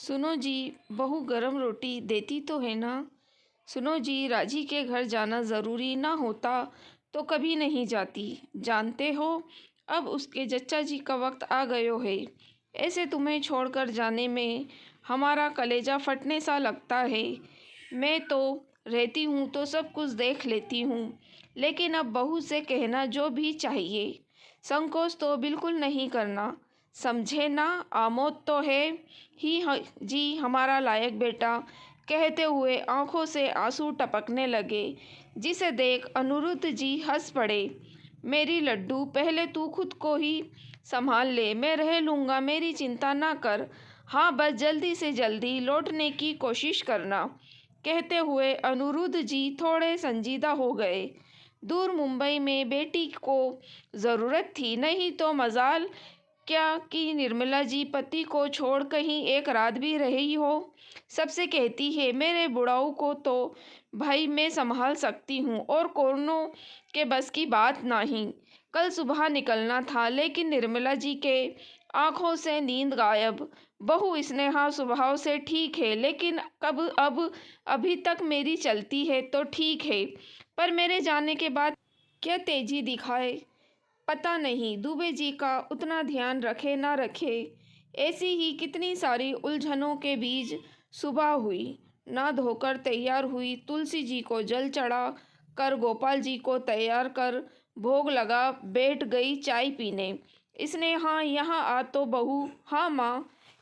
सुनो जी, बहू गरम रोटी देती तो है ना। सुनो जी, राजी के घर जाना ज़रूरी ना होता तो कभी नहीं जाती। जानते हो, अब उसके जच्चा जी का वक्त आ गयो है। ऐसे तुम्हें छोड़कर जाने में हमारा कलेजा फटने सा लगता है। मैं तो रहती हूँ तो सब कुछ देख लेती हूँ, लेकिन अब बहू से कहना जो भी चाहिए, संकोच तो बिल्कुल नहीं करना। समझे ना, आमोद तो है ही जी हमारा लायक बेटा। कहते हुए आंखों से आंसू टपकने लगे, जिसे देख अनिरुद्ध जी हंस पड़े। मेरी लड्डू, पहले तू खुद को ही संभाल ले, मैं रह लूँगा, मेरी चिंता ना कर। हाँ, बस जल्दी से जल्दी लौटने की कोशिश करना। कहते हुए अनिरुद्ध जी थोड़े संजीदा हो गए। दूर मुंबई में बेटी को ज़रूरत थी, नहीं तो मजाल क्या कि निर्मला जी पति को छोड़ कहीं एक रात भी रही हो। सबसे कहती है, मेरे बुढ़ाऊ को तो भाई मैं संभाल सकती हूँ और कोरों के बस की बात नहीं। कल सुबह निकलना था, लेकिन निर्मला जी के आंखों से नींद गायब। बहू स्नेहा स्वभाव से ठीक है, लेकिन अब अभी तक मेरी चलती है तो ठीक है, पर मेरे जाने के बाद क्या तेजी दिखाए पता नहीं। दुबे जी का उतना ध्यान रखे ना रखे, ऐसी ही कितनी सारी उलझनों के बीच सुबह हुई। ना धोकर तैयार हुई, तुलसी जी को जल चढ़ा कर गोपाल जी को तैयार कर भोग लगा बैठ गई चाय पीने। स्नेहा, यहाँ आ तो बहू। हाँ माँ,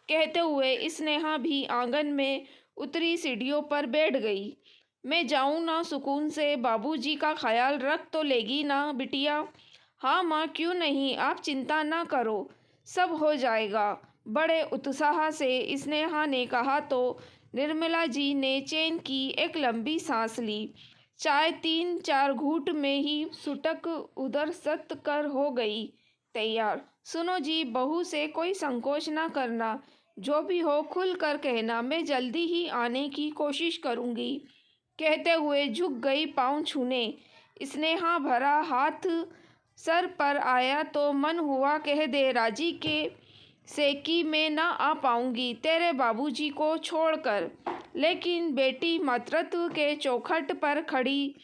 कहते हुए स्नेहा भी आंगन में उतरी, सीढ़ियों पर बैठ गई। मैं जाऊँ ना सुकून से, बाबूजी का ख्याल रख तो लेगी ना बिटिया। हाँ माँ, क्यों नहीं, आप चिंता ना करो, सब हो जाएगा, बड़े उत्साह से स्नेहा ने कहा तो निर्मला जी ने चैन की एक लंबी सांस ली। चाय 3-4 घूंट में ही सुटक उधर सत कर हो गई तैयार। सुनो जी, बहू से कोई संकोच ना करना, जो भी हो खुल कर कहना, मैं जल्दी ही आने की कोशिश करूँगी। कहते हुए झुक गई पाँव छूने। स्नेहा भरा हाथ सर पर आया तो मन हुआ कह दे राजी के से कि मैं ना आ पाऊंगी तेरे बाबूजी को छोड़कर, लेकिन बेटी मातृत्व के चौखट पर खड़ी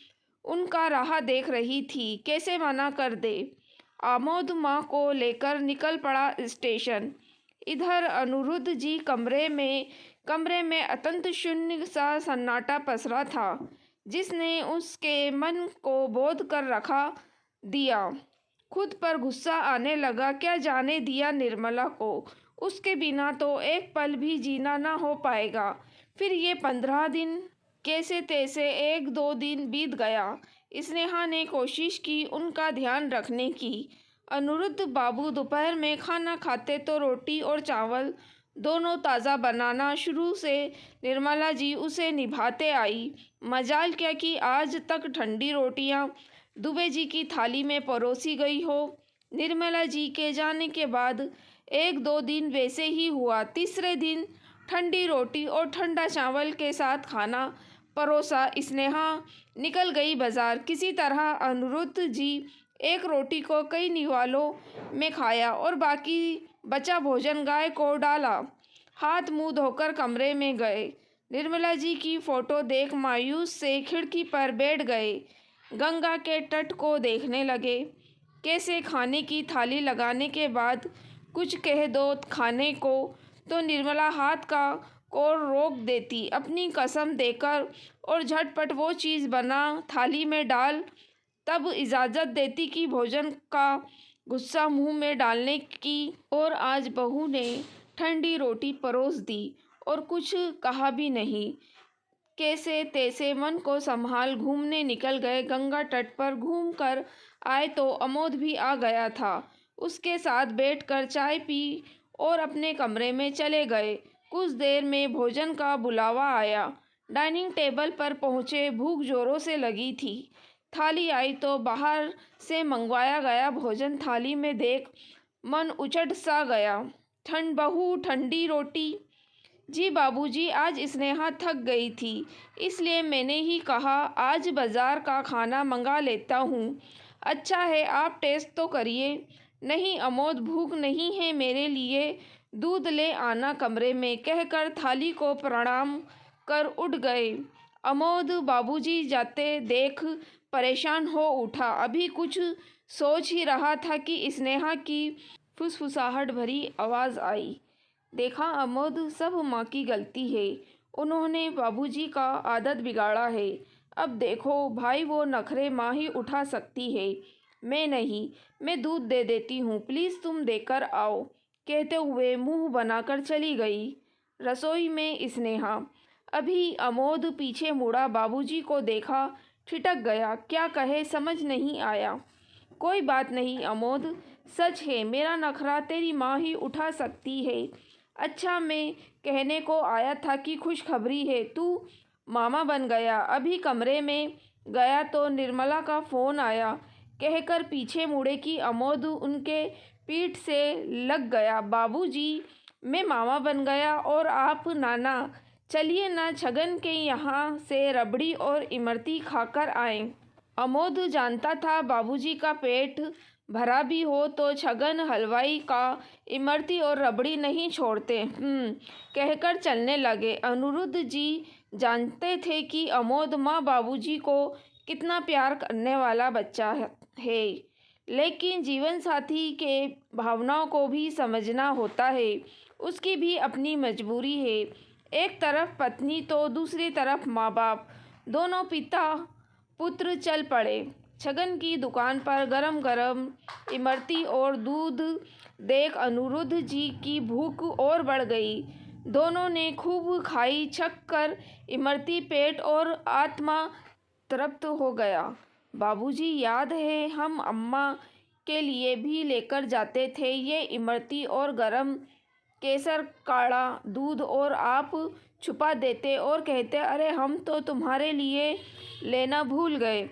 उनका राह देख रही थी, कैसे मना कर दे। आमोद माँ को लेकर निकल पड़ा स्टेशन। इधर अनिरुद्ध जी कमरे में अत्यंत शून्य सा सन्नाटा पसरा था, जिसने उसके मन को बोध कर रखा दिया। खुद पर गुस्सा आने लगा, क्या जाने दिया निर्मला को, उसके बिना तो एक पल भी जीना ना हो पाएगा। फिर ये 15 दिन कैसे तैसे 1-2 दिन बीत गया। स्नेहा ने कोशिश की उनका ध्यान रखने की। अनिरुद्ध बाबू दोपहर में खाना खाते तो रोटी और चावल दोनों ताज़ा बनाना शुरू से निर्मला जी उसे निभाते आई। मजाल क्या कि आज तक ठंडी रोटियां दुबे जी की थाली में परोसी गई हो। निर्मला जी के जाने के बाद 1-2 दिन वैसे ही हुआ। तीसरे दिन ठंडी रोटी और ठंडा चावल के साथ खाना परोसा स्नेहा निकल गई बाजार। किसी तरह अनिरुद्ध जी एक रोटी को कई निवालों में खाया और बाकी बचा भोजन गाय को डाला। हाथ मुंह धोकर कमरे में गए। निर्मला जी की फोटो देख मायूस से खिड़की पर बैठ गए। गंगा के तट को देखने लगे। कैसे खाने की थाली लगाने के बाद कुछ कह दो खाने को तो निर्मला हाथ का कोर रोक देती अपनी कसम देकर और झटपट वो चीज़ बना थाली में डाल तब इजाज़त देती कि भोजन का गुस्सा मुंह में डालने की। और आज बहू ने ठंडी रोटी परोस दी और कुछ कहा भी नहीं। कैसे तैसे मन को संभाल घूमने निकल गए। गंगा तट पर घूम कर आए तो अमोद भी आ गया था। उसके साथ बैठकर चाय पी और अपने कमरे में चले गए। कुछ देर में भोजन का बुलावा आया। डाइनिंग टेबल पर पहुँचे, भूख जोरों से लगी थी। थाली आई तो बाहर से मंगवाया गया भोजन थाली में देख मन उचट सा गया। बहू, ठंडी रोटी। जी बाबूजी, आज स्नेहा थक गई थी, इसलिए मैंने ही कहा आज बाजार का खाना मंगा लेता हूँ। अच्छा है, आप टेस्ट तो करिए। नहीं अमोद, भूख नहीं है मेरे लिए, दूध ले आना कमरे में कहकर थाली को प्रणाम कर उठ गए। अमोद बाबूजी जाते देख परेशान हो उठा। अभी कुछ सोच ही रहा था कि स्नेहा की फुसफुसाहट भरी आवाज़ आई। देखा अमोद, सब माँ की गलती है। उन्होंने बाबूजी का आदत बिगाड़ा है। अब देखो भाई, वो नखरे माँ ही उठा सकती है, मैं नहीं। मैं दूध दे देती हूँ, प्लीज़ तुम देकर आओ, कहते हुए मुंह बनाकर चली गई। रसोई में स्नेहा। अभी अमोद पीछे मुड़ा, बाबूजी को देखा, ठिठक गया। क्या कहे समझ नहीं आया। कोई बात नहीं अमोद, सच है मेरा नखरा तेरी माँ ही उठा सकती है। अच्छा, मैं कहने को आया था कि खुशखबरी है, तू मामा बन गया। अभी कमरे में गया तो निर्मला का फ़ोन आया, कहकर पीछे मुड़े कि अमोद उनके पीठ से लग गया। बाबूजी, मैं मामा बन गया और आप नाना। चलिए ना छगन के यहाँ से रबड़ी और इमरती खाकर आएं। अमोद जानता था बाबूजी का पेट भरा भी हो तो छगन हलवाई का इमरती और रबड़ी नहीं छोड़ते। कहकर चलने लगे। अनिरुद्ध जी जानते थे कि अमोद माँ बाबूजी को कितना प्यार करने वाला बच्चा है, लेकिन जीवन साथी के भावनाओं को भी समझना होता है। उसकी भी अपनी मजबूरी है। एक तरफ पत्नी तो दूसरी तरफ माँ बाप, दोनों पिता पुत्र चल पड़े। छगन की दुकान पर गरम गरम इमरती और दूध देख अनिरुद्ध जी की भूख और बढ़ गई। दोनों ने खूब खाई, छक कर इमरती पेट और आत्मा तृप्त हो गया। बाबूजी, याद है हम अम्मा के लिए भी लेकर जाते थे ये इमरती और गरम केसर काढ़ा दूध, और आप छुपा देते और कहते अरे हम तो तुम्हारे लिए लेना भूल गए।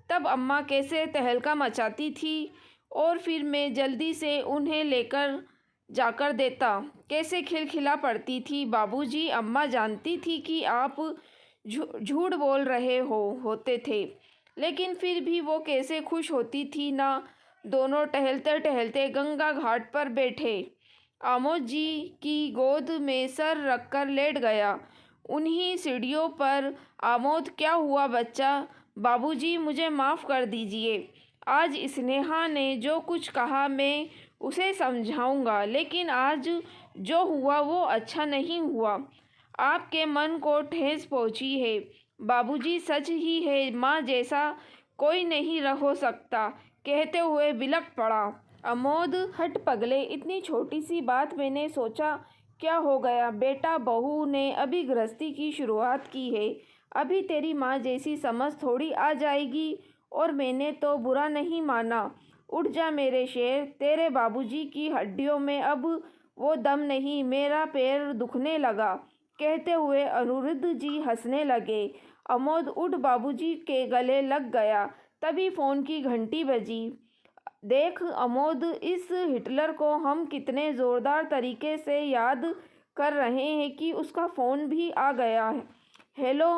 तब अम्मा कैसे तहलका मचाती थी और फिर मैं जल्दी से उन्हें लेकर जाकर देता, कैसे खिलखिला पड़ती थी। बाबूजी, अम्मा जानती थी कि आप झूठ बोल रहे होते थे, लेकिन फिर भी वो कैसे खुश होती थी ना। दोनों टहलते टहलते गंगा घाट पर बैठे। आमोद जी की गोद में सर रखकर लेट गया। उन्हीं सीढ़ियों पर आमोद, क्या हुआ बच्चा? बाबूजी, मुझे माफ़ कर दीजिए। आज स्नेहा ने जो कुछ कहा मैं उसे समझाऊंगा, लेकिन आज जो हुआ वो अच्छा नहीं हुआ। आपके मन को ठेस पहुंची है। बाबूजी, सच ही है, माँ जैसा कोई नहीं हो सकता, कहते हुए बिलख पड़ा। अमोद, हट पगले, इतनी छोटी सी बात मैंने सोचा क्या हो गया। बेटा बहू ने अभी गृहस्थी की शुरुआत की है, अभी तेरी माँ जैसी समझ थोड़ी आ जाएगी। और मैंने तो बुरा नहीं माना। उठ जा मेरे शेर, तेरे बाबूजी की हड्डियों में अब वो दम नहीं, मेरा पैर दुखने लगा, कहते हुए अनिरुद्ध जी हंसने लगे। अमोद उठ बाबूजी के गले लग गया। तभी फ़ोन की घंटी बजी। देख अमोद, इस हिटलर को हम कितने ज़ोरदार तरीके से याद कर रहे हैं कि उसका फ़ोन भी आ गया है। हेलो,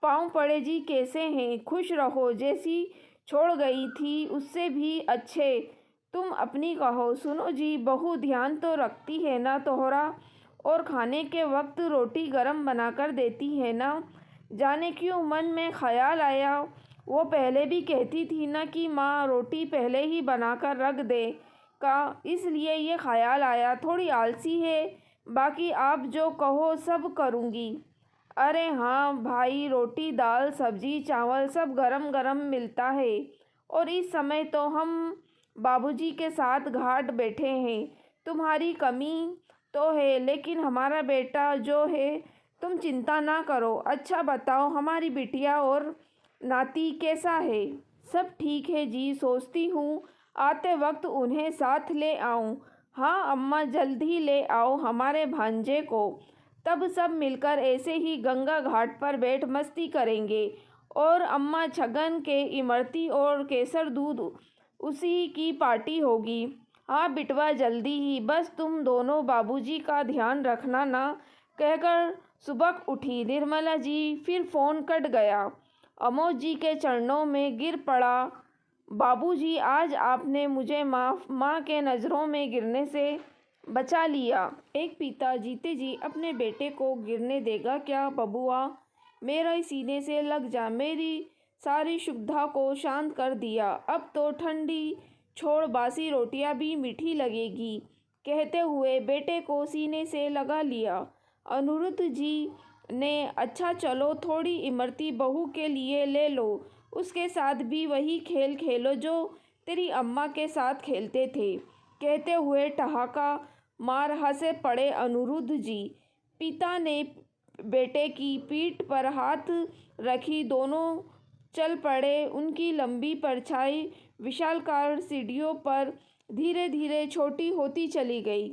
पाँव पड़े जी, कैसे हैं? खुश रहो, जैसी छोड़ गई थी उससे भी अच्छे। तुम अपनी कहो। सुनो जी, बहू ध्यान तो रखती है ना तोहरा, और खाने के वक्त रोटी गरम बनाकर देती है ना? जाने क्यों मन में ख्याल आया, वो पहले भी कहती थी ना कि माँ रोटी पहले ही बनाकर रख दे का, इसलिए ये ख्याल आया। थोड़ी आलसी है, बाकी आप जो कहो सब करूँगी। अरे हाँ भाई, रोटी दाल सब्जी चावल सब गरम गरम मिलता है, और इस समय तो हम बाबूजी के साथ घाट बैठे हैं। तुम्हारी कमी तो है, लेकिन हमारा बेटा जो है, तुम चिंता ना करो। अच्छा बताओ, हमारी बिटिया और नाती कैसा है? सब ठीक है जी, सोचती हूँ आते वक्त उन्हें साथ ले आऊँ। हाँ अम्मा, जल्द ही ले आओ हमारे भांजे को, तब सब मिलकर ऐसे ही गंगा घाट पर बैठ मस्ती करेंगे। और अम्मा, छगन के इमरती और केसर दूध उसी की पार्टी होगी। हाँ बिटवा, जल्दी ही, बस तुम दोनों बाबूजी का ध्यान रखना ना, कहकर सुबह उठी निर्मला जी। फिर फ़ोन कट गया। अमोद जी के चरणों में गिर पड़ा। बाबूजी, आज आपने मुझे माँ के नज़रों में गिरने से बचा लिया। एक पिता जीते जी अपने बेटे को गिरने देगा क्या? बबुआ, मेरे सीने से लग जा, मेरी सारी क्षुब्धता को शांत कर दिया। अब तो ठंडी छोड़, बासी रोटियां भी मीठी लगेगी। कहते हुए बेटे को सीने से लगा लिया। अनिरुद्ध जी ने, अच्छा चलो, थोड़ी इमरती बहू के लिए ले लो, उसके साथ भी वही खेल खेलो जो तेरी अम्मा के साथ खेलते थे। कहते हुए ठहाका मार हंसे पड़े अनिरुद्ध जी। पिता ने बेटे की पीठ पर हाथ रखी, दोनों चल पड़े। उनकी लंबी परछाई विशालकाय सीढ़ियों पर धीरे धीरे छोटी होती चली गई।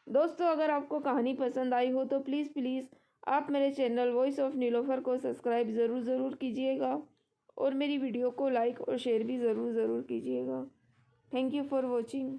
दोस्तों, अगर आपको कहानी पसंद आई हो तो प्लीज़ आप मेरे चैनल वॉइस ऑफ नीलोफर को सब्सक्राइब ज़रूर कीजिएगा और मेरी वीडियो को लाइक और शेयर भी ज़रूर कीजिएगा। Thank you for watching.